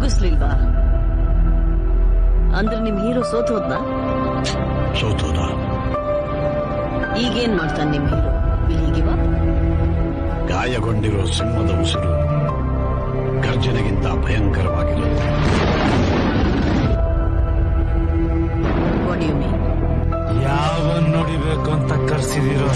ಮುಗಿಸ್ಲಿಲ್ವಾ? ಅಂದ್ರೆ ನಿಮ್ ಹೀರೋ ಸೋತೋದ್ನಾ? ಸೋತೋದ. ಈಗೇನ್ ಮಾಡ್ತಾನೆ ನಿಮ್ ಹೀರೋ? ಬಿಳಿಗಿವ? ಗಾಯಗೊಂಡಿರೋ ಸಿಂಹದ ಉಸಿರು ಗರ್ಜನೆಗಿಂತ ಭಯಂಕರವಾಗಿರುತ್ತೆ. What do you mean? ಯಾವನ್ ನೋಡಿಬೇಕು ಅಂತ ಕರ್ಸಿದಿರೋ